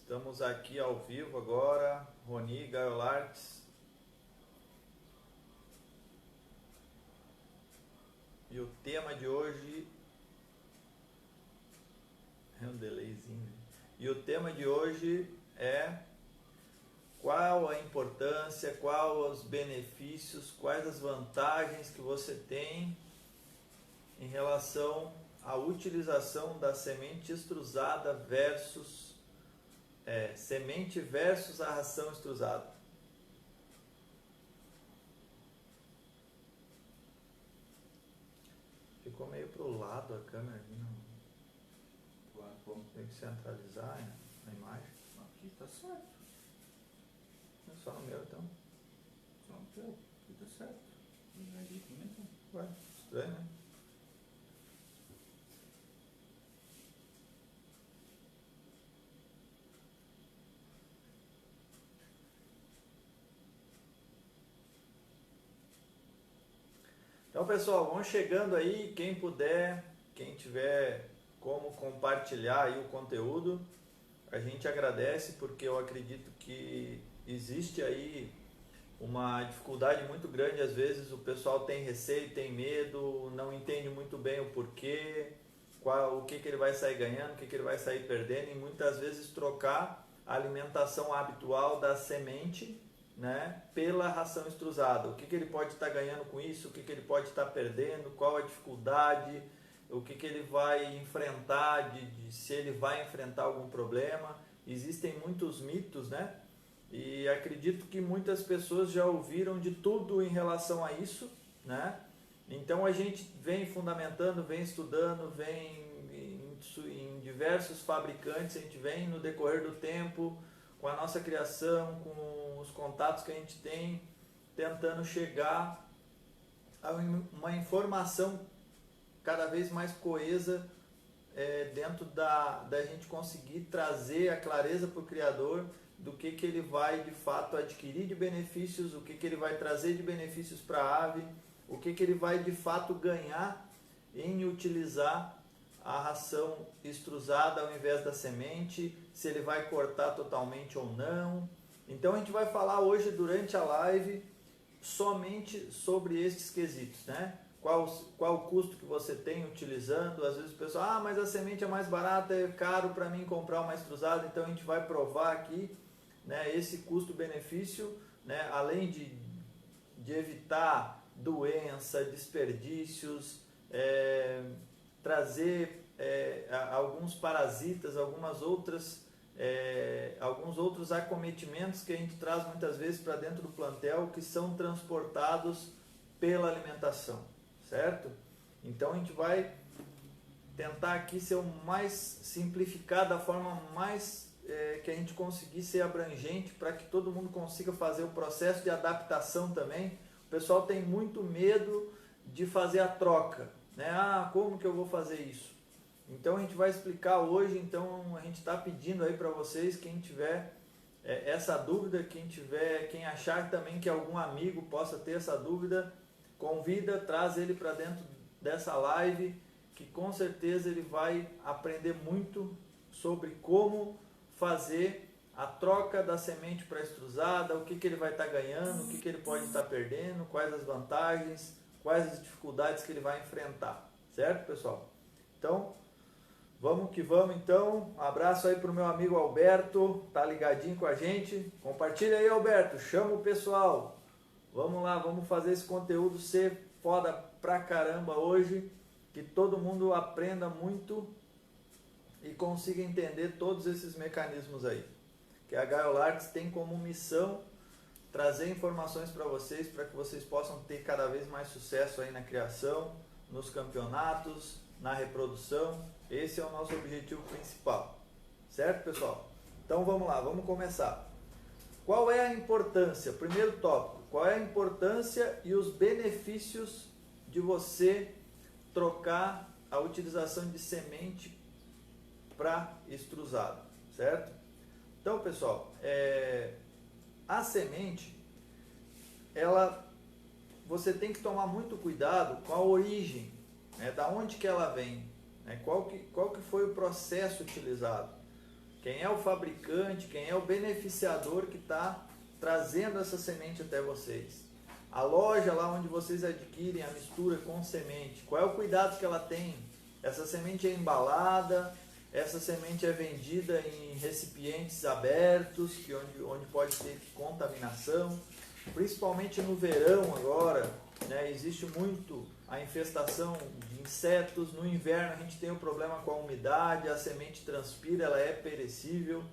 Estamos aqui ao vivo agora, Roni Gaiolartes. E o tema de hoje é um delayzinho. E o tema de hoje é qual a importância, quais os benefícios, quais as vantagens que você tem em relação à utilização da semente extrusada versus semente versus a ração extrusada. Ficou meio pro lado a câmera aqui, não. Tem que centralizar a imagem. Aqui tá certo. É só no meu então. Só no teu. Aqui tá certo. E aí também tá. Ué, estranho, né? Então, pessoal, vão chegando aí, quem puder, quem tiver como compartilhar aí o conteúdo, a gente agradece, porque eu acredito que existe aí uma dificuldade muito grande. Às vezes o pessoal tem receio, tem medo, não entende muito bem o porquê, o que ele vai sair ganhando, o que ele vai sair perdendo, e muitas vezes trocar a alimentação habitual da semente, né, pela ração extrusada. O que ele pode estar ganhando com isso, o que ele pode estar perdendo, qual a dificuldade, o que ele vai enfrentar, se ele vai enfrentar algum problema. Existem muitos mitos, né? E acredito que muitas pessoas já ouviram de tudo em relação a isso, né? Então a gente vem fundamentando, vem estudando, vem em diversos fabricantes, a gente vem no decorrer do tempo, com a nossa criação, com os contatos que a gente tem, tentando chegar a uma informação cada vez mais coesa, dentro da gente conseguir trazer a clareza para o criador do que ele vai de fato adquirir de benefícios, o que ele vai trazer de benefícios para a ave, o que ele vai de fato ganhar em utilizar a ração extrusada ao invés da semente, se ele vai cortar totalmente ou não. Então a gente vai falar hoje durante a live somente sobre estes quesitos, né? Qual o custo que você tem utilizando. Às vezes o pessoal, mas a semente é mais barata, é caro para mim comprar uma extrusada. Então a gente vai provar aqui, né, esse custo-benefício, né, além de evitar doença, desperdícios, trazer alguns parasitas, alguns outros acometimentos que a gente traz muitas vezes para dentro do plantel, que são transportados pela alimentação, certo? Então a gente vai tentar aqui ser o mais simplificado, da forma mais que a gente conseguir ser abrangente, para que todo mundo consiga fazer o processo de adaptação também. O pessoal tem muito medo de fazer a troca, né? Como que eu vou fazer isso? Então a gente vai explicar hoje. Então a gente está pedindo aí para vocês, quem tiver essa dúvida, quem achar também que algum amigo possa ter essa dúvida, convida, traz ele para dentro dessa live, que com certeza ele vai aprender muito sobre como fazer a troca da semente para extrusada, o que ele vai estar ganhando, o que ele pode estar perdendo, quais as vantagens, quais as dificuldades que ele vai enfrentar, certo, pessoal? Então, vamos que vamos então. Um abraço aí para o meu amigo Alberto, tá ligadinho com a gente. Compartilha aí, Alberto, chama o pessoal. Vamos lá, vamos fazer esse conteúdo ser foda pra caramba hoje, que todo mundo aprenda muito e consiga entender todos esses mecanismos aí. Que a Gaiolartes tem como missão trazer informações para vocês, para que vocês possam ter cada vez mais sucesso aí na criação, nos campeonatos, na reprodução. Esse é o nosso objetivo principal, certo, pessoal? Então vamos lá, vamos começar. Qual é a importância? Primeiro tópico, qual é a importância e os benefícios de você trocar a utilização de semente para extrusado, certo? Então, pessoal, a semente, você tem que tomar muito cuidado com a origem, né, da onde que ela vem, né, qual que foi o processo utilizado. Quem é o fabricante, quem é o beneficiador que está trazendo essa semente até vocês? A loja lá onde vocês adquirem a mistura com semente, qual é o cuidado que ela tem? Essa semente é embalada, essa semente é vendida em recipientes abertos, onde pode ter contaminação, principalmente no verão agora, né, existe muito a infestação de insetos. No inverno a gente tem o problema com a umidade, a semente transpira, ela é perecível.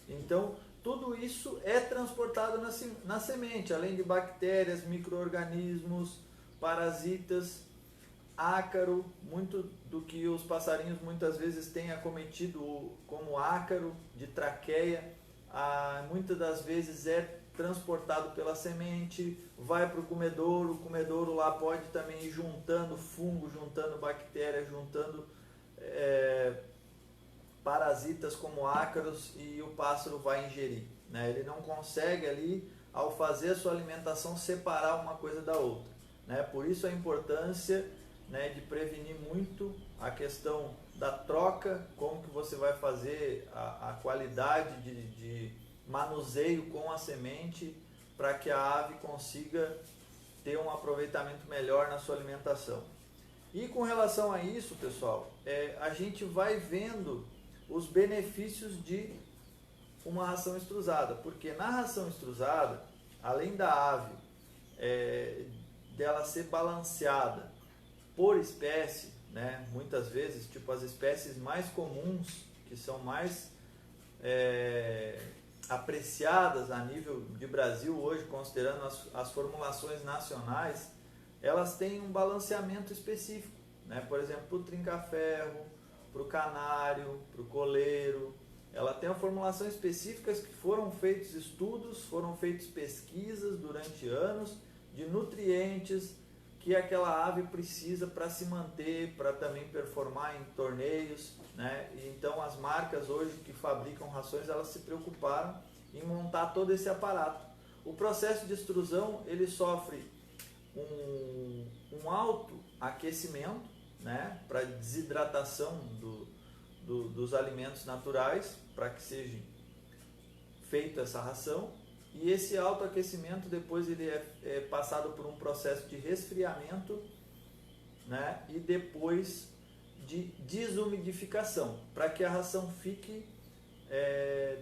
Então tudo isso é transportado na semente, além de bactérias, micro-organismos, parasitas, ácaro, muito do que os passarinhos muitas vezes têm acometido como ácaro de traqueia, muitas das vezes é transportado pela semente, vai para o comedouro lá pode também ir juntando fungo, juntando bactérias, juntando parasitas como ácaros, e o pássaro vai ingerir, né? Ele não consegue ali, ao fazer a sua alimentação, separar uma coisa da outra, né? Por isso a importância, né, de prevenir muito a questão da troca, como que você vai fazer a qualidade de manuseio com a semente para que a ave consiga ter um aproveitamento melhor na sua alimentação. E com relação a isso, pessoal, a gente vai vendo os benefícios de uma ração extrusada, porque na ração extrusada, além da ave dela ser balanceada por espécie, né, muitas vezes, tipo as espécies mais comuns, que são mais apreciadas a nível de Brasil hoje, considerando as formulações nacionais, elas têm um balanceamento específico, né? Por exemplo, para o trinca-ferro, para o canário, para o coleiro, ela tem uma formulação específica, que foram feitos estudos, foram feitas pesquisas durante anos de nutrientes que aquela ave precisa para se manter, para também performar em torneios, né? Então as marcas hoje que fabricam rações, elas se preocuparam em montar todo esse aparato. O processo de extrusão, ele sofre um alto aquecimento, né, para desidratação dos alimentos naturais, para que seja feita essa ração. E esse alto aquecimento depois ele é passado por um processo de resfriamento, né, e depois de desumidificação, para que a ração fique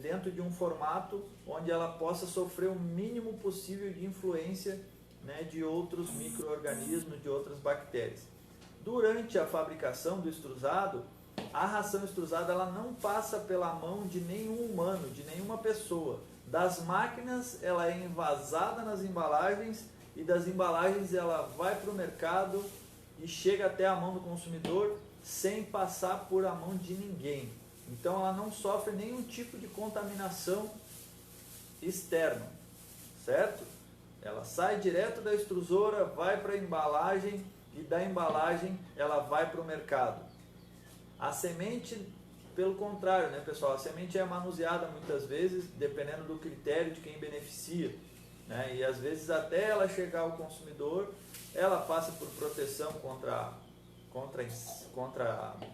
dentro de um formato onde ela possa sofrer o mínimo possível de influência, né, de outros micro-organismos, de outras bactérias. Durante a fabricação do extrusado, a ração extrusada ela não passa pela mão de nenhum humano, de nenhuma pessoa. Das máquinas ela é envasada nas embalagens, e das embalagens ela vai para o mercado e chega até a mão do consumidor sem passar por a mão de ninguém. Então ela não sofre nenhum tipo de contaminação externa, certo? Ela sai direto da extrusora, vai para a embalagem, e da embalagem ela vai para o mercado. A semente, pelo contrário, né, pessoal? A semente é manuseada muitas vezes, dependendo do critério de quem beneficia, né? E às vezes até ela chegar ao consumidor, ela passa por proteção contra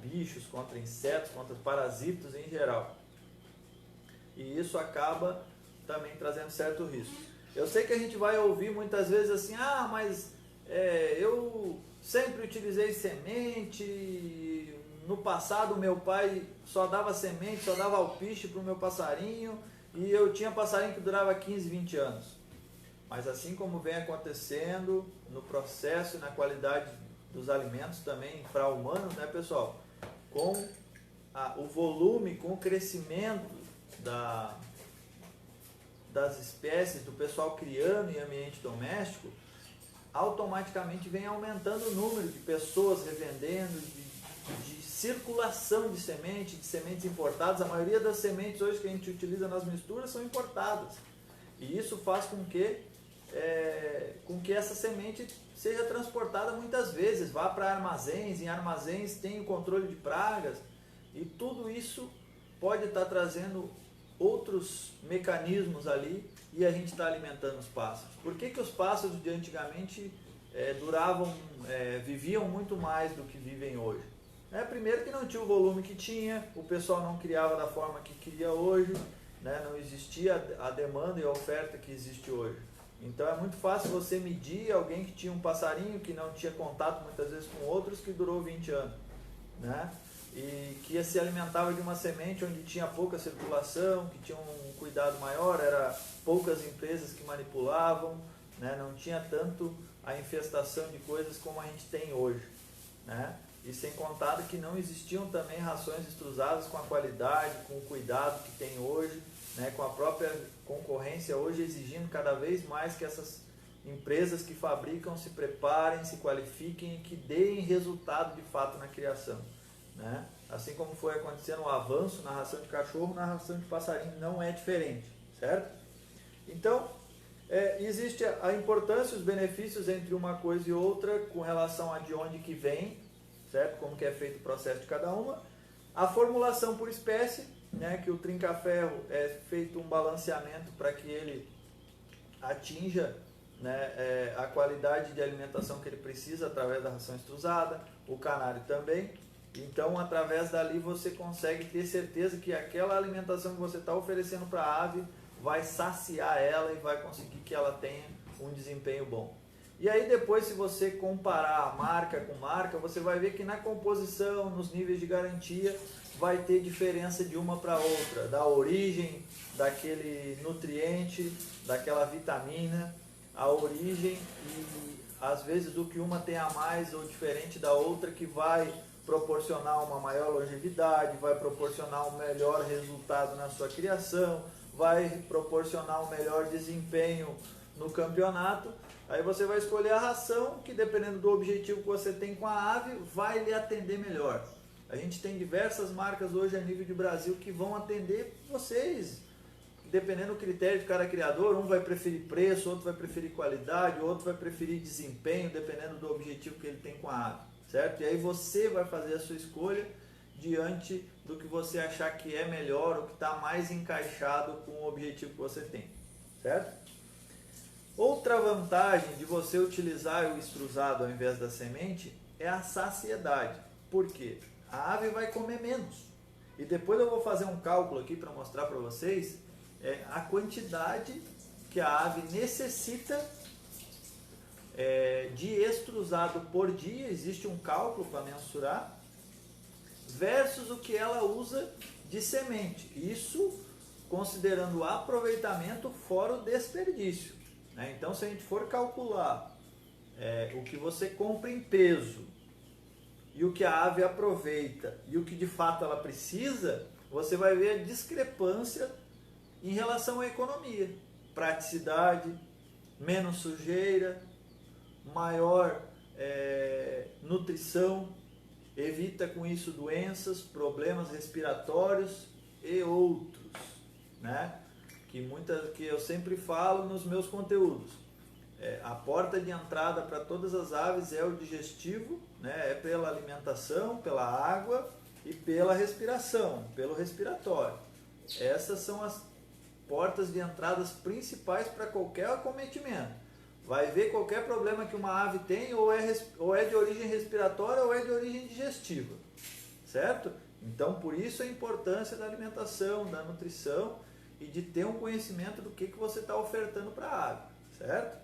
bichos, contra insetos, contra parasitos em geral. E isso acaba também trazendo certo risco. Eu sei que a gente vai ouvir muitas vezes assim, mas eu sempre utilizei semente, no passado meu pai só dava semente, só dava alpiche para o meu passarinho, e eu tinha passarinho que durava 15, 20 anos. Mas assim como vem acontecendo no processo e na qualidade dos alimentos também para humanos, né, pessoal? Com o volume, com o crescimento das espécies, do pessoal criando em ambiente doméstico, automaticamente vem aumentando o número de pessoas revendendo, de circulação de sementes importadas. A maioria das sementes hoje que a gente utiliza nas misturas são importadas. E isso faz com que essa semente seja transportada muitas vezes, vá para armazéns, em armazéns tem o controle de pragas, e tudo isso pode estar trazendo outros mecanismos ali, e a gente está alimentando os pássaros. Por que os pássaros de antigamente viviam muito mais do que vivem hoje? Primeiro que não tinha o volume que tinha, o pessoal não criava da forma que queria hoje, né? Não existia a demanda e a oferta que existe hoje. Então é muito fácil você medir alguém que tinha um passarinho que não tinha contato muitas vezes com outros, que durou 20 anos, né? E que se alimentava de uma semente onde tinha pouca circulação, que tinha um cuidado maior, era poucas empresas que manipulavam, né? Não tinha tanto a infestação de coisas como a gente tem hoje, né? E sem contar que não existiam também rações extrusadas com a qualidade, com o cuidado que tem hoje, né? Com a própria concorrência hoje exigindo cada vez mais que essas empresas que fabricam se preparem, se qualifiquem e que deem resultado de fato na criação, né? Assim como foi acontecendo o avanço na ração de cachorro, na ração de passarinho não é diferente, certo? Então, existe a importância e os benefícios entre uma coisa e outra com relação a de onde que vem, certo? Como que é feito o processo de cada uma. A formulação por espécie, né? Que o trinca-ferro é feito um balanceamento para que ele atinja, né, a qualidade de alimentação que ele precisa através da ração extrusada, o canário também. Então, através dali você consegue ter certeza que aquela alimentação que você está oferecendo para a ave vai saciar ela e vai conseguir que ela tenha um desempenho bom. E aí depois, se você comparar marca com marca, você vai ver que na composição, nos níveis de garantia, vai ter diferença de uma para outra, da origem daquele nutriente, daquela vitamina, a origem e às vezes do que uma tem a mais ou diferente da outra, que vai proporcionar uma maior longevidade, vai proporcionar um melhor resultado na sua criação, vai proporcionar um melhor desempenho no campeonato. Aí você vai escolher a ração que, dependendo do objetivo que você tem com a ave, vai lhe atender melhor. A gente tem diversas marcas hoje a nível de Brasil que vão atender vocês, dependendo do critério de cada criador. Um vai preferir preço, outro vai preferir qualidade, outro vai preferir desempenho, dependendo do objetivo que ele tem com a ave, certo? E aí você vai fazer a sua escolha diante do que você achar que é melhor, ou que está mais encaixado com o objetivo que você tem, certo? Outra vantagem de você utilizar o extrusado ao invés da semente é a saciedade. Por quê? A ave vai comer menos. E depois eu vou fazer um cálculo aqui para mostrar para vocês a quantidade que a ave necessita de extrusado por dia. Existe um cálculo para mensurar, versus o que ela usa de semente. Isso considerando o aproveitamento fora o desperdício. Então, se a gente for calcular o que você compra em peso e o que a ave aproveita e o que de fato ela precisa, você vai ver a discrepância em relação à economia. Praticidade, menos sujeira, maior nutrição, evita com isso doenças, problemas respiratórios e outros, né? Que eu sempre falo nos meus conteúdos. A porta de entrada para todas as aves é o digestivo, né? É pela alimentação, pela água e pela respiração, pelo respiratório. Essas são as portas de entradas principais para qualquer acometimento. Vai ver qualquer problema que uma ave tem, ou é de origem respiratória ou é de origem digestiva, certo? Então, por isso a importância da alimentação, da nutrição, e de ter um conhecimento do que você está ofertando para a ave, certo?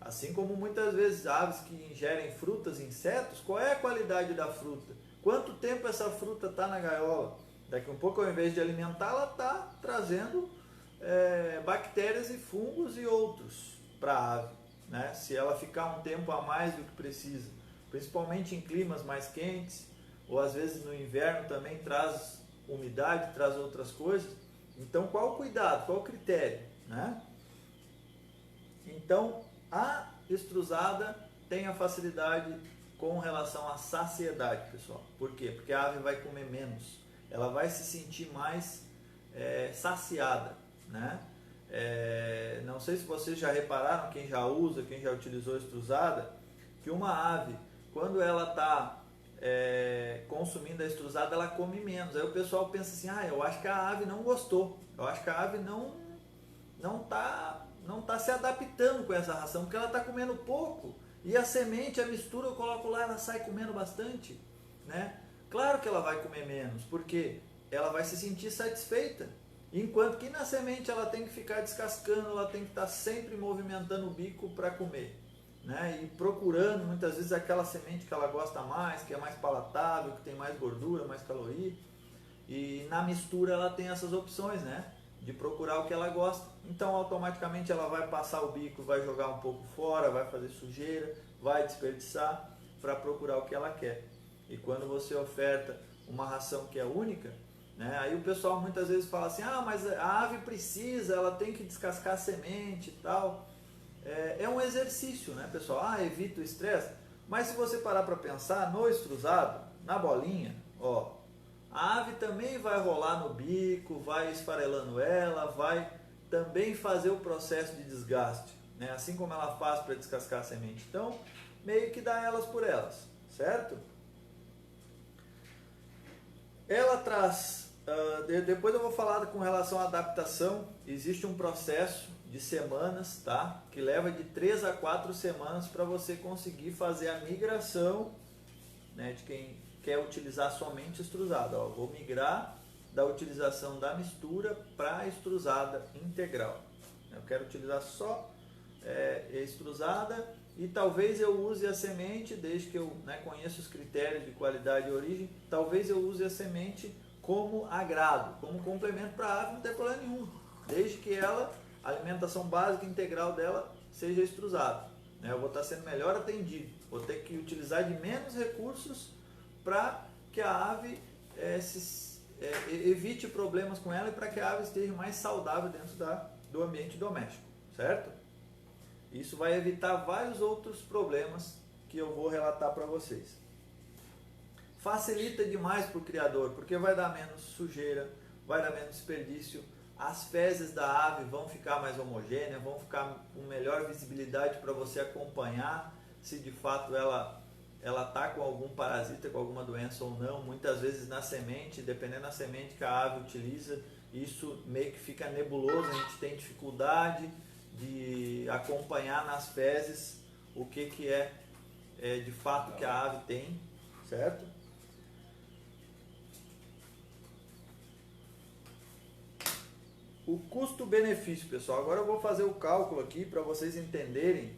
Assim como muitas vezes aves que ingerem frutas e insetos, qual é a qualidade da fruta? Quanto tempo essa fruta está na gaiola? Daqui a um pouco, ao invés de alimentar, ela está trazendo bactérias e fungos e outros para a ave, né? Se ela ficar um tempo a mais do que precisa, principalmente em climas mais quentes, ou às vezes no inverno também traz umidade, traz outras coisas. Então, qual o cuidado, qual o critério, né? Então, a extrusada tem a facilidade com relação à saciedade, pessoal. Por quê? Porque a ave vai comer menos, ela vai se sentir mais saciada, né? Não sei se vocês já repararam, quem já usa, quem já utilizou a extrusada, que uma ave, quando ela está consumindo a extrusada, ela come menos. Aí o pessoal pensa assim, eu acho que a ave não gostou, eu acho que a ave não tá se adaptando com essa ração, porque ela está comendo pouco, e a semente, a mistura eu coloco lá, ela sai comendo bastante, né? Claro que ela vai comer menos, porque ela vai se sentir satisfeita. Enquanto que na semente ela tem que ficar descascando, ela tem que estar sempre movimentando o bico para comer, né? E procurando muitas vezes aquela semente que ela gosta mais, que é mais palatável, que tem mais gordura, mais caloria. E na mistura ela tem essas opções, né? De procurar o que ela gosta. Então automaticamente ela vai passar o bico, vai jogar um pouco fora, vai fazer sujeira, vai desperdiçar para procurar o que ela quer. E quando você oferta uma ração que é única, né? Aí o pessoal muitas vezes fala assim, ah, mas a ave precisa, ela tem que descascar a semente e tal. É um exercício, né, pessoal? Ah, evita o estresse. Mas se você parar para pensar, no extrusado, na bolinha, ó, a ave também vai rolar no bico, vai esfarelando ela, vai também fazer o processo de desgaste, né? Assim como ela faz para descascar a semente. Então, meio que dá elas por elas, certo? Ela traz, depois eu vou falar com relação à adaptação, existe um processo de semanas, tá? Que leva de 3 a 4 semanas para você conseguir fazer a migração, né, de quem quer utilizar somente extrusada. Ó, vou migrar da utilização da mistura para a extrusada integral. Eu quero utilizar só extrusada e talvez eu use a semente, desde que eu, né, conheça os critérios de qualidade e origem, talvez eu use a semente como agrado, como complemento para a ave, não tem problema nenhum, desde que ela, a alimentação básica integral dela seja extrusada, né? Eu vou estar sendo melhor atendido, vou ter que utilizar de menos recursos para que a ave evite problemas com ela e para que a ave esteja mais saudável dentro do ambiente doméstico, certo? Isso vai evitar vários outros problemas que eu vou relatar para vocês. Facilita demais para o criador, porque vai dar menos sujeira, vai dar menos desperdício, as fezes da ave vão ficar mais homogêneas, vão ficar com melhor visibilidade para você acompanhar se de fato ela está com algum parasita, com alguma doença ou não. Muitas vezes na semente, dependendo da semente que a ave utiliza, isso meio que fica nebuloso, a gente tem dificuldade de acompanhar nas fezes o que é de fato que a ave tem, certo? O custo-benefício, pessoal. Agora eu vou fazer o cálculo aqui para vocês entenderem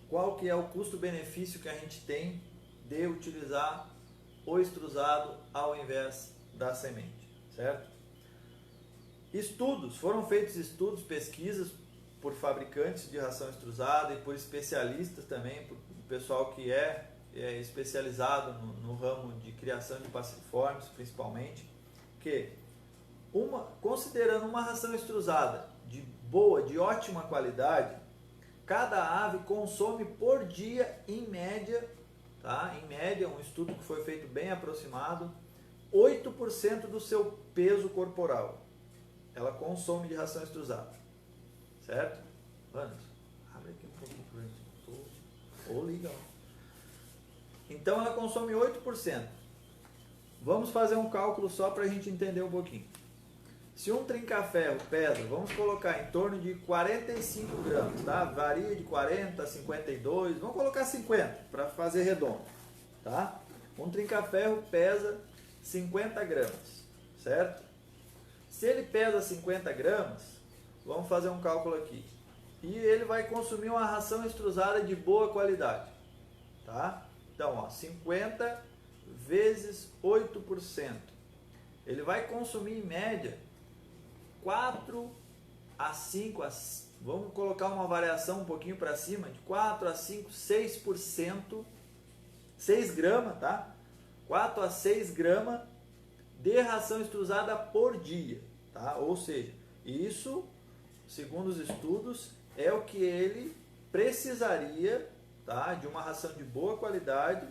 qual que é o custo-benefício que a gente tem de utilizar o extrusado ao invés da semente, certo? Foram feitos estudos, pesquisas por fabricantes de ração extrusada e por especialistas também, por pessoal que é especializado no ramo de criação de passeriformes, principalmente, que considerando uma ração extrusada de ótima qualidade, cada ave consome por dia, em média, tá? Em média, um estudo que foi feito bem aproximado, 8% do seu peso corporal. Ela consome de ração extrusada, certo? Anderson, abre aqui um pouquinho para gente. Ô, legal. Então ela consome 8%. Vamos fazer um cálculo só para a gente entender um pouquinho. Se um trinca-ferro pesa, vamos colocar em torno de 45 gramas, tá? Varia de 40 a 52, vamos colocar 50 para fazer redondo, tá? Um trinca-ferro pesa 50 gramas, certo? Se ele pesa 50 gramas, vamos fazer um cálculo aqui. E ele vai consumir uma ração extrusada de boa qualidade, tá? Então, ó, 50 vezes 8%. Ele vai consumir em média 4 a 5, vamos colocar uma variação um pouquinho para cima, de 4 a 5, 6%, 6 gramas, tá? 4 a 6 gramas de ração extrusada por dia, tá? Ou seja, isso, segundo os estudos, é o que ele precisaria, tá? De uma ração de boa qualidade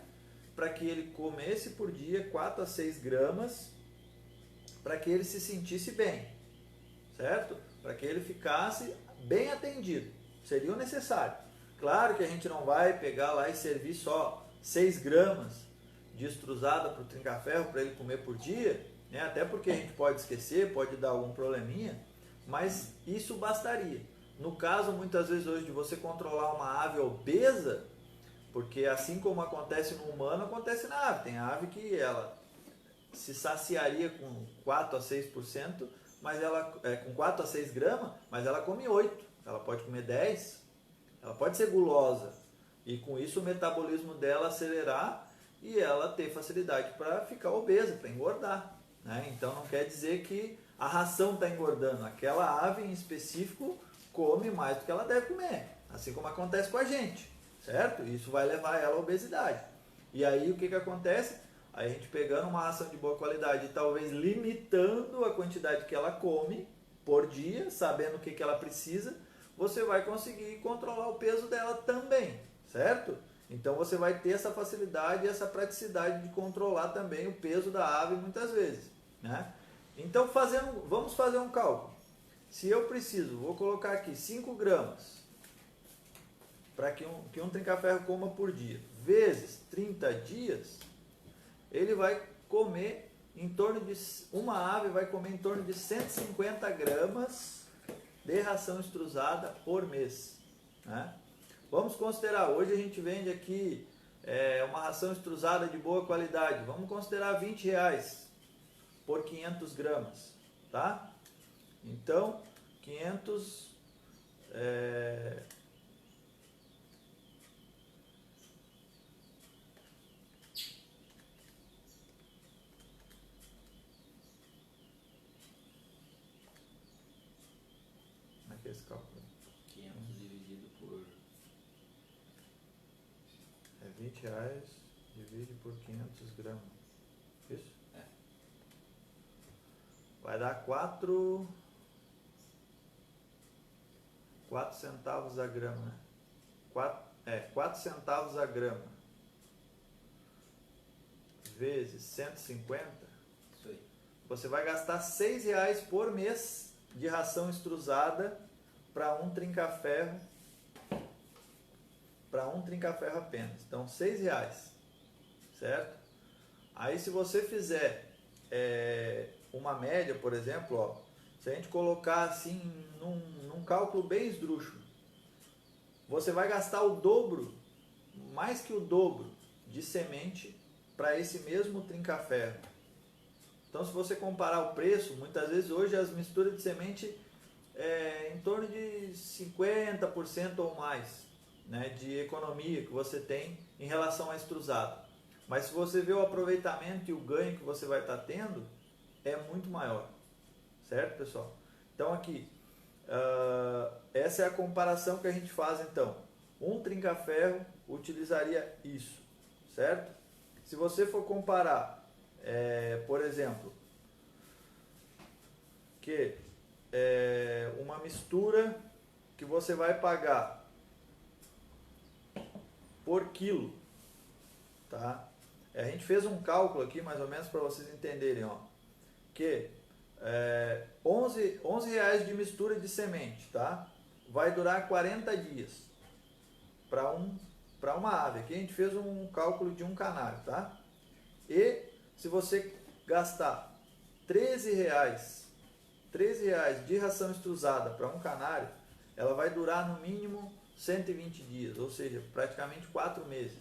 para que ele comesse por dia 4 a 6 gramas, para que ele se sentisse bem, certo? Para que ele ficasse bem atendido. Seria o necessário. Claro que a gente não vai pegar lá e servir só 6 gramas de extrusada para o trinca-ferro para ele comer por dia, né? Até porque a gente pode esquecer, pode dar algum probleminha, mas isso bastaria. No caso, muitas vezes hoje, de você controlar uma ave obesa, Porque assim como acontece no humano, acontece na ave. Tem ave que ela se saciaria com 4 a 6%, mas ela com 4 a 6 gramas, mas ela come 8. Ela pode comer 10. Ela pode ser gulosa. E com isso o metabolismo dela acelerar e ela ter facilidade para ficar obesa, para engordar. Né? Então não quer dizer que a ração está engordando. Aquela ave em específico come mais do que ela deve comer. Assim como acontece com a gente. Certo? Isso vai levar ela à obesidade. E aí o que acontece? Aí a gente pegando uma ração de boa qualidade e talvez limitando a quantidade que ela come por dia, sabendo o que ela precisa, você vai conseguir controlar o peso dela também, certo? Então você vai ter essa facilidade e essa praticidade de controlar também o peso da ave muitas vezes, né? Então vamos fazer um cálculo. Se eu preciso, vou colocar aqui 5 gramas para que um trinca-ferro coma por dia, vezes 30 dias, ele vai comer em torno de, uma ave vai comer em torno de 150 gramas de ração extrusada por mês. Né? Vamos considerar, hoje a gente vende aqui uma ração extrusada de boa qualidade, vamos considerar R$20 por 500 gramas. Tá? Então, 500... esse cálculo. 500 dividido por... R$20 divide por 500 gramas. Isso? É. Vai dar 4 centavos a grama, né? 4 centavos a grama vezes 150. Isso aí. Você vai gastar R$6 por mês de ração extrusada para um trinca-ferro apenas. Então, R$6, certo? Aí, se você fizer uma média, por exemplo, ó, se a gente colocar assim num cálculo bem esdrúxulo, você vai gastar o dobro, mais que o dobro de semente para esse mesmo trinca-ferro. Então, se você comparar o preço, muitas vezes hoje as misturas de semente em torno de 50% ou mais, né, de economia que você tem em relação à extrusada. Mas se você vê o aproveitamento e o ganho que você vai estar tendo, é muito maior. Certo, pessoal? Então aqui, essa é a comparação que a gente faz então. Um trinca-ferro utilizaria isso, certo? Se você for comparar, por exemplo, que uma mistura que você vai pagar por quilo, tá? A gente fez um cálculo aqui mais ou menos para vocês entenderem, ó, que 11 reais de mistura de semente, tá? Vai durar 40 dias para uma ave. Aqui a gente fez um cálculo de um canário, tá? E se você gastar 13 reais de ração extrusada para um canário, ela vai durar no mínimo 120 dias, ou seja, praticamente 4 meses.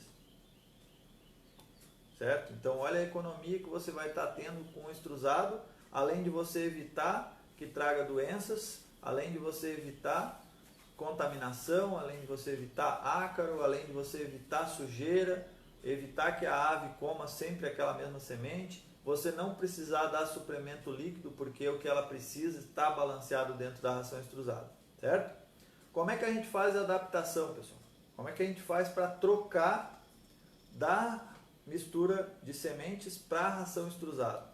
Certo? Então olha a economia que você vai estar tendo com o extrusado, além de você evitar que traga doenças, além de você evitar contaminação, além de você evitar ácaro, além de você evitar sujeira, evitar que a ave coma sempre aquela mesma semente, você não precisar dar suplemento líquido, porque o que ela precisa está balanceado dentro da ração extrusada, certo? Como é que a gente faz a adaptação, pessoal? Como é que a gente faz para trocar da mistura de sementes para a ração extrusada?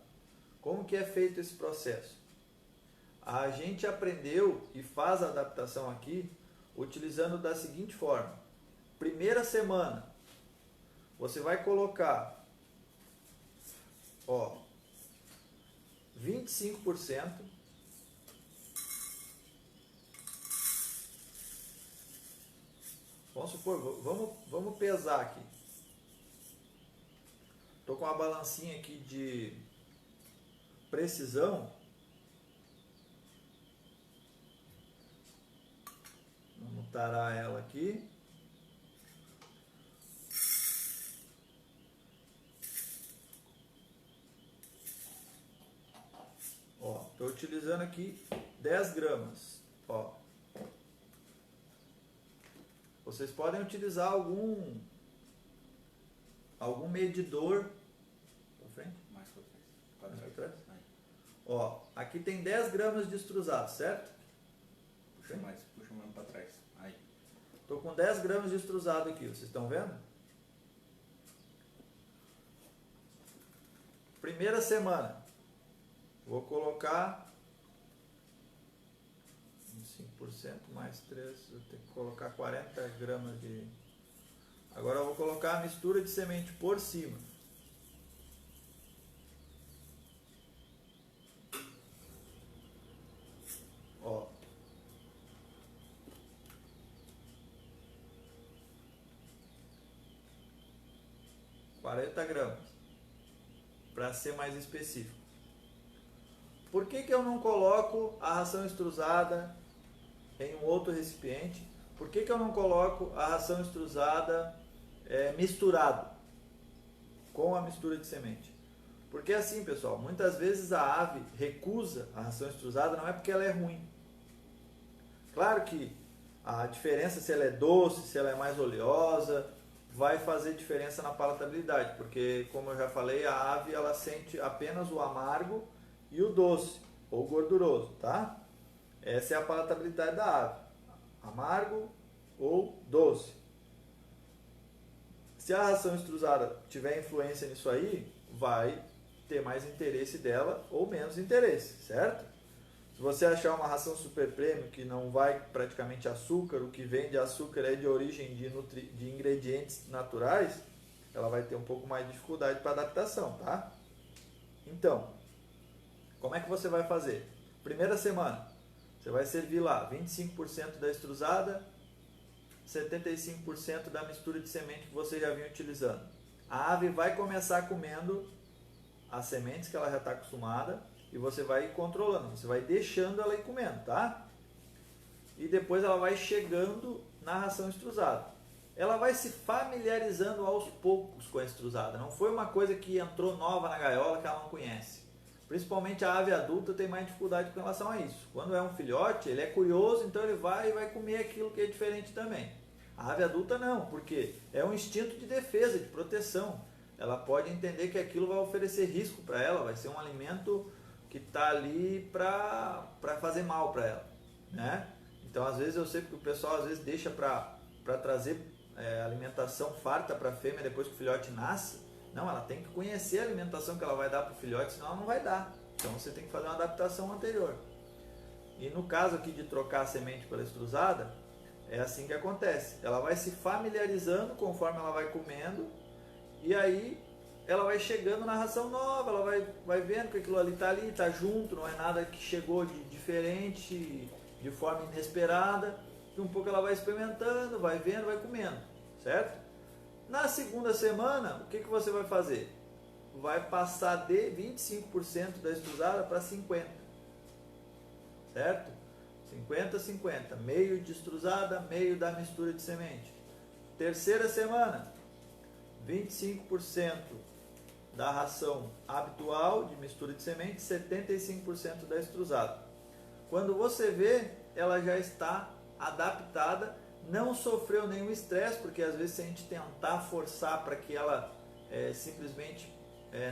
Como que é feito esse processo? A gente aprendeu e faz a adaptação aqui utilizando da seguinte forma. Primeira semana, você vai colocar 25%. Vamos supor, vamos pesar aqui. Estou com uma balancinha aqui de precisão. Vamos tarar ela aqui. utilizando aqui 10 gramas. Ó. Vocês podem utilizar algum medidor. Pra frente? Mais pra trás. Ó, aqui tem 10 gramas de extrusado, certo? Puxa mais pra trás. Aí. Estou com 10 gramas de extrusado aqui, vocês estão vendo? Primeira semana, vou colocar 5% mais 3, eu tenho que colocar 40 gramas de... Agora eu vou colocar a mistura de semente por cima. Ó. $40, para ser mais específico. Por que eu não coloco a ração extrusada em um outro recipiente? Por que eu não coloco a ração extrusada misturado com a mistura de semente? Porque assim, pessoal, muitas vezes a ave recusa a ração extrusada, não é porque ela é ruim. Claro que a diferença se ela é doce, se ela é mais oleosa, vai fazer diferença na palatabilidade, porque, como eu já falei, a ave ela sente apenas o amargo e o doce, ou gorduroso, tá? Essa é a palatabilidade da ave, amargo ou doce. Se a ração extrusada tiver influência nisso aí, vai ter mais interesse dela ou menos interesse, certo? Se você achar uma ração super premium que não vai praticamente açúcar, o que vem de açúcar é de origem de ingredientes naturais, ela vai ter um pouco mais de dificuldade para adaptação, tá? Então, como é que você vai fazer? Primeira semana, você vai servir lá 25% da extrusada, 75% da mistura de semente que você já vinha utilizando. A ave vai começar comendo as sementes que ela já está acostumada e você vai ir controlando, você vai deixando ela ir comendo, tá? E depois ela vai chegando na ração extrusada. Ela vai se familiarizando aos poucos com a extrusada. Não foi uma coisa que entrou nova na gaiola que ela não conhece. Principalmente a ave adulta tem mais dificuldade com relação a isso. Quando é um filhote, ele é curioso, então ele vai comer aquilo que é diferente também. A ave adulta não, porque é um instinto de defesa, de proteção. Ela pode entender que aquilo vai oferecer risco para ela, vai ser um alimento que está ali para fazer mal para ela, né? Então, às vezes, eu sei que o pessoal às vezes deixa para trazer alimentação farta para a fêmea depois que o filhote nasce. Não, ela tem que conhecer a alimentação que ela vai dar para o filhote, senão ela não vai dar. Então, você tem que fazer uma adaptação anterior. E no caso aqui de trocar a semente pela extrusada, é assim que acontece. Ela vai se familiarizando conforme ela vai comendo, e aí ela vai chegando na ração nova, ela vai vendo que aquilo ali está junto, não é nada que chegou de diferente, de forma inesperada. E um pouco ela vai experimentando, vai vendo, vai comendo, certo? Na segunda semana, o que você vai fazer? Vai passar de 25% da extrusada para 50%, certo? 50-50, meio de extrusada, meio da mistura de semente. Terceira semana, 25% da ração habitual de mistura de semente, 75% da extrusada. Quando você vê, ela já está adaptada, não sofreu nenhum estresse, porque às vezes se a gente tentar forçar para que ela simplesmente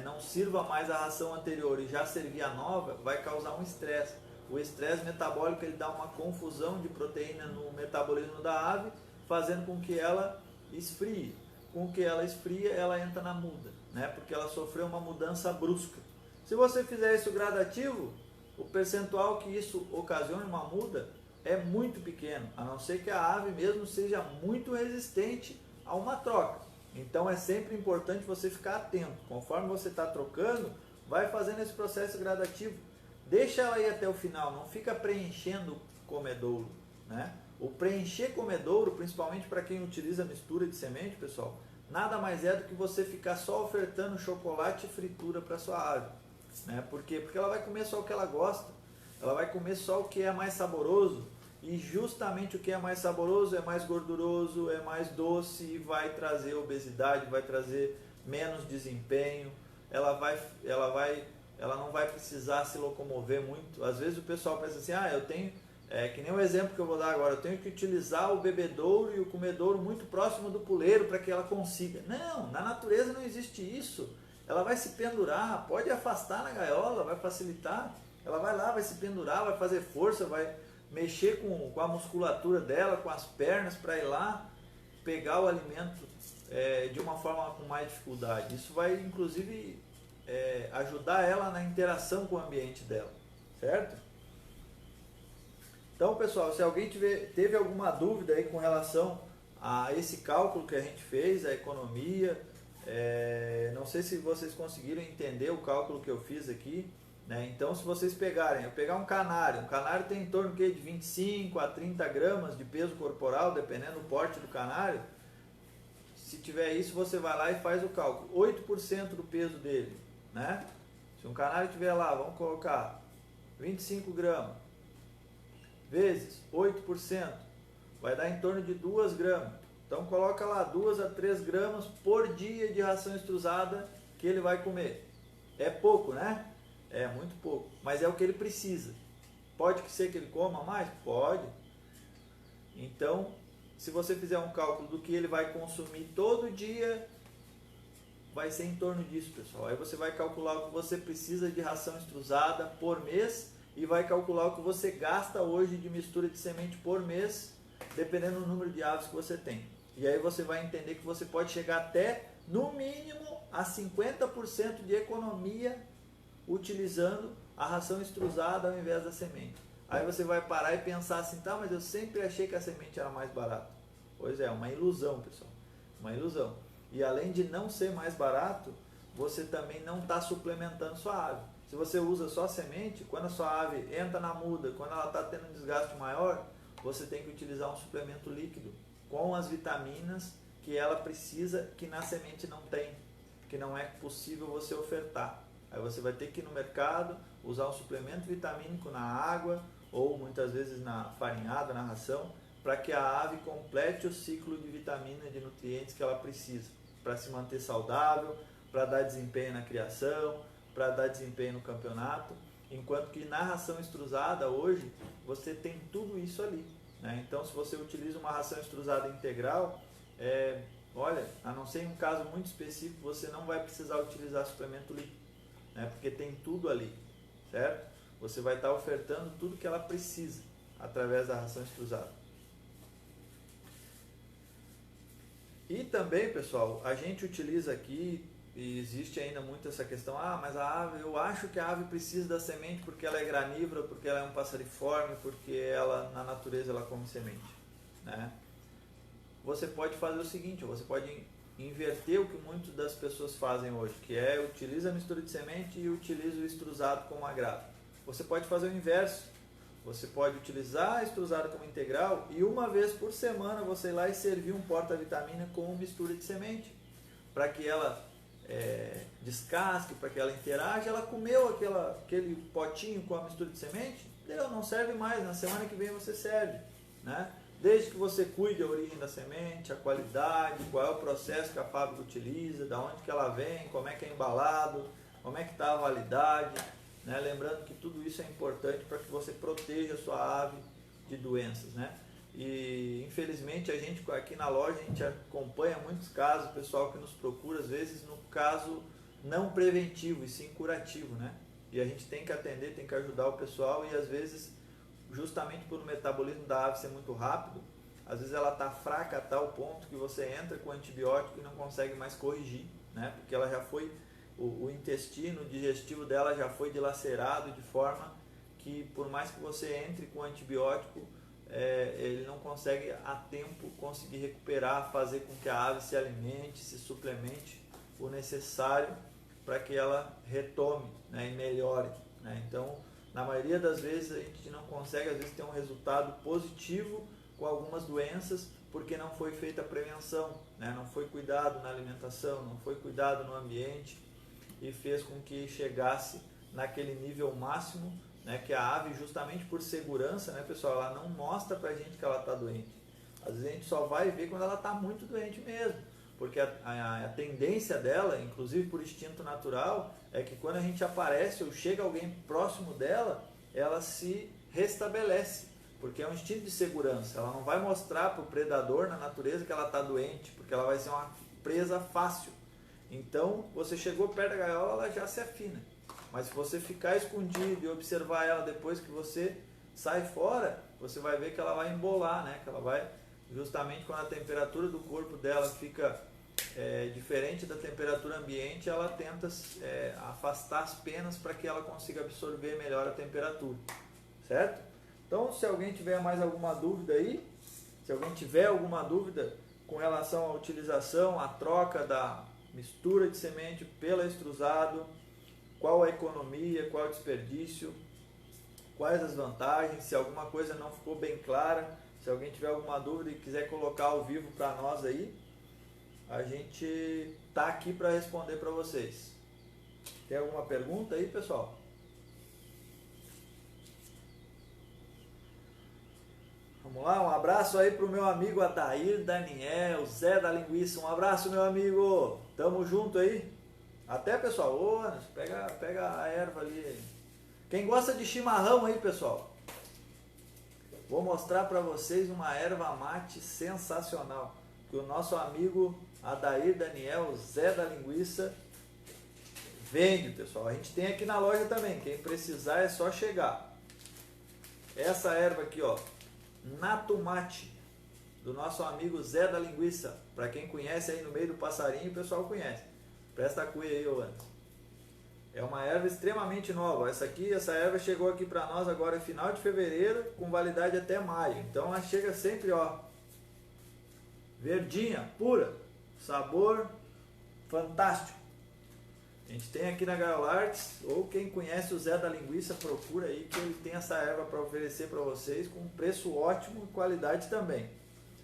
não sirva mais a ração anterior e já servir a nova, vai causar um estresse. O estresse metabólico ele dá uma confusão de proteína no metabolismo da ave, fazendo com que ela esfrie. Com que ela esfria, ela entra na muda, né? Porque ela sofreu uma mudança brusca. Se você fizer isso gradativo, o percentual que isso ocasiona uma muda é muito pequeno, a não ser que a ave mesmo seja muito resistente a uma troca. Então é sempre importante você ficar atento. Conforme você está trocando, vai fazendo esse processo gradativo. Deixa ela ir até o final, não fica preenchendo o comedouro, né? O preencher comedouro, principalmente para quem utiliza mistura de semente, pessoal, nada mais é do que você ficar só ofertando chocolate e fritura para sua ave, né? Por quê? Porque ela vai comer só o que ela gosta, ela vai comer só o que é mais saboroso, e justamente o que é mais saboroso é mais gorduroso, é mais doce e vai trazer obesidade, vai trazer menos desempenho, ela vai ela não vai precisar se locomover muito. Às vezes o pessoal pensa assim, eu tenho, que nem o exemplo que eu vou dar agora, eu tenho que utilizar o bebedouro e o comedouro muito próximo do puleiro para que ela consiga. Não, na natureza não existe isso. Ela vai se pendurar, pode afastar na gaiola, vai facilitar. Ela vai lá, vai se pendurar, vai fazer força, vai mexer com a musculatura dela, com as pernas para ir lá pegar o alimento de uma forma com mais dificuldade. Isso vai, inclusive, ajudar ela na interação com o ambiente dela, certo? Então, pessoal, se alguém teve alguma dúvida aí com relação a esse cálculo que a gente fez, a economia, não sei se vocês conseguiram entender o cálculo que eu fiz aqui, né? Então, se vocês eu pegar um canário tem em torno de 25 a 30 gramas de peso corporal, dependendo do porte do canário. Se tiver isso, você vai lá e faz o cálculo. 8% do peso dele, né? Se um canário tiver lá, vamos colocar 25 gramas, vezes 8%, vai dar em torno de 2 gramas. Então, coloca lá 2 a 3 gramas por dia de ração extrusada que ele vai comer. É pouco, né? É muito pouco, mas é o que ele precisa. Pode ser que ele coma mais? Pode. Então, se você fizer um cálculo do que ele vai consumir todo dia, vai ser em torno disso, pessoal. Aí você vai calcular o que você precisa de ração extrusada por mês e vai calcular o que você gasta hoje de mistura de semente por mês, dependendo do número de aves que você tem. E aí você vai entender que você pode chegar até, no mínimo, a 50% de economia utilizando a ração extrusada ao invés da semente. Aí você vai parar e pensar assim, tá, mas eu sempre achei que a semente era mais barata. Pois é, uma ilusão, pessoal. Uma ilusão. E além de não ser mais barato, você também não está suplementando sua ave. Se você usa só semente, quando a sua ave entra na muda, quando ela está tendo um desgaste maior, você tem que utilizar um suplemento líquido com as vitaminas que ela precisa, que na semente não tem, que não é possível você ofertar. Aí você vai ter que ir no mercado, usar um suplemento vitamínico na água ou muitas vezes na farinhada, na ração, para que a ave complete o ciclo de vitamina e de nutrientes que ela precisa, para se manter saudável, para dar desempenho na criação, para dar desempenho no campeonato, enquanto que na ração extrusada hoje você tem tudo isso ali, né? Então, se você utiliza uma ração extrusada integral, olha, a não ser em um caso muito específico, você não vai precisar utilizar suplemento líquido, né? Porque tem tudo ali, certo? Você vai estar ofertando tudo que ela precisa através da ração extrusada. E também, pessoal, a gente utiliza aqui, e existe ainda muito essa questão, mas a ave, eu acho que a ave precisa da semente porque ela é granívora, porque ela é um passeriforme, porque ela, na natureza ela come semente, né? Você pode fazer o seguinte, você pode inverter o que muitas das pessoas fazem hoje, que é utiliza a mistura de semente e utiliza o extrusado como agravo. Você pode fazer o inverso. Você pode utilizar a extrusada como integral e uma vez por semana você ir lá e servir um porta-vitamina com mistura de semente, para que ela descasque, para que ela interaja. Ela comeu aquele potinho com a mistura de semente, não serve mais, na semana que vem você serve, né? Desde que você cuide a origem da semente, a qualidade, qual é o processo que a fábrica utiliza, da onde que ela vem, como é que é embalado, como é que está a validade, né? Lembrando que tudo isso é importante para que você proteja a sua ave de doenças, né? E infelizmente a gente aqui na loja a gente acompanha muitos casos, pessoal que nos procura às vezes no caso não preventivo e sim curativo, né? E a gente tem que atender, tem que ajudar o pessoal e às vezes justamente por o metabolismo da ave ser muito rápido, às vezes ela está fraca a tal ponto que você entra com antibiótico e não consegue mais corrigir, né? Porque ela já foi, o intestino digestivo dela já foi dilacerado de forma que por mais que você entre com antibiótico, ele não consegue a tempo conseguir recuperar, fazer com que a ave se alimente, se suplemente o necessário para que ela retome, né, e melhore, né? Então, na maioria das vezes a gente não consegue, às vezes, ter um resultado positivo com algumas doenças porque não foi feita a prevenção, né? Não foi cuidado na alimentação, não foi cuidado no ambiente e fez com que chegasse naquele nível máximo, né? Que a ave, justamente por segurança, né, pessoal, ela não mostra pra gente que ela está doente. Às vezes a gente só vai ver quando ela está muito doente mesmo. porque a tendência dela, inclusive por instinto natural, é que quando a gente aparece ou chega alguém próximo dela, ela se restabelece, porque é um instinto de segurança. Ela não vai mostrar para o predador na natureza que ela está doente, porque ela vai ser uma presa fácil. Então, você chegou perto da gaiola, ela já se afina. Mas se você ficar escondido e observar ela depois que você sai fora, você vai ver que ela vai embolar, né? Que ela vai, justamente quando a temperatura do corpo dela fica diferente da temperatura ambiente, ela tenta afastar as penas para que ela consiga absorver melhor a temperatura, certo? Então, se alguém tiver mais alguma dúvida aí, se alguém tiver alguma dúvida com relação à utilização, à troca da mistura de semente pela extrusado, qual a economia, qual o desperdício, quais as vantagens, se alguma coisa não ficou bem clara, se alguém tiver alguma dúvida e quiser colocar ao vivo para nós aí, a gente está aqui para responder para vocês. Tem alguma pergunta aí, pessoal? Vamos lá, um abraço aí pro meu amigo Adair Daniel, Zé da Linguiça. Um abraço, meu amigo. Tamo junto aí. Até, pessoal. Ô, Anderson, pega a erva ali. Quem gosta de chimarrão aí, pessoal? Vou mostrar para vocês uma erva mate sensacional que o nosso amigo Adair Daniel, Zé da Linguiça, vende, pessoal. A gente tem aqui na loja também. Quem precisar é só chegar. Essa erva aqui, ó, Nato Mate, do nosso amigo Zé da Linguiça. Para quem conhece aí no meio do passarinho, o pessoal conhece. Presta a cuia aí, ô Anderson. É uma erva extremamente nova. Essa erva chegou aqui para nós agora final de fevereiro, com validade até maio. Então ela chega sempre, ó, verdinha, pura, sabor fantástico. A gente tem aqui na Gaiola Arts, ou quem conhece o Zé da Linguiça, procura aí que ele tem essa erva para oferecer para vocês com um preço ótimo e qualidade também.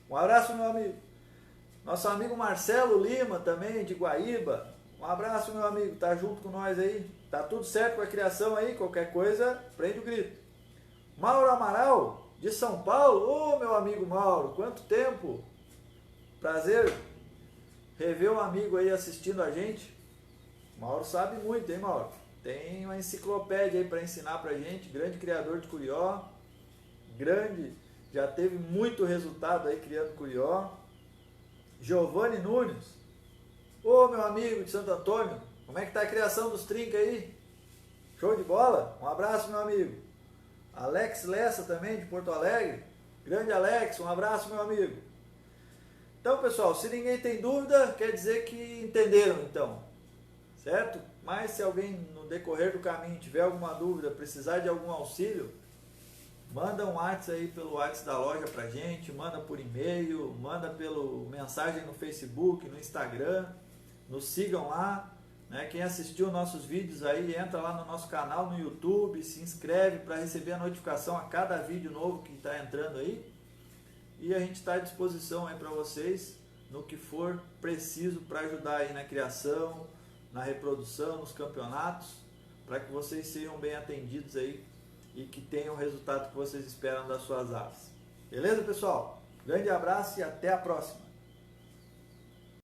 Um abraço, meu amigo. Nosso amigo Marcelo Lima também, de Guaíba. Um abraço, meu amigo, tá junto com nós aí. Tá tudo certo com a criação aí, qualquer coisa, prende o grito. Mauro Amaral, de São Paulo. Ô, meu amigo Mauro, quanto tempo. Prazer rever um amigo aí assistindo a gente. Mauro sabe muito, hein, Mauro? Tem uma enciclopédia aí para ensinar pra gente, grande criador de curió, já teve muito resultado aí criando curió. Giovanni Nunes, ô meu amigo de Santo Antônio, como é que tá a criação dos trinca aí? Show de bola? Um abraço, meu amigo. Alex Lessa também, de Porto Alegre, grande Alex, um abraço, meu amigo. Então, pessoal, se ninguém tem dúvida, quer dizer que entenderam, então. Certo? Mas se alguém no decorrer do caminho tiver alguma dúvida, precisar de algum auxílio, manda um WhatsApp aí pelo WhatsApp da loja pra gente, manda por e-mail, manda pelo mensagem no Facebook, no Instagram, nos sigam lá, né? Quem assistiu nossos vídeos aí, entra lá no nosso canal no YouTube, se inscreve para receber a notificação a cada vídeo novo que está entrando aí, e a gente está à disposição aí para vocês no que for preciso para ajudar aí na criação, na reprodução, nos campeonatos, para que vocês sejam bem atendidos aí e que tenham o resultado que vocês esperam das suas aves. Beleza, pessoal? Grande abraço e até a próxima!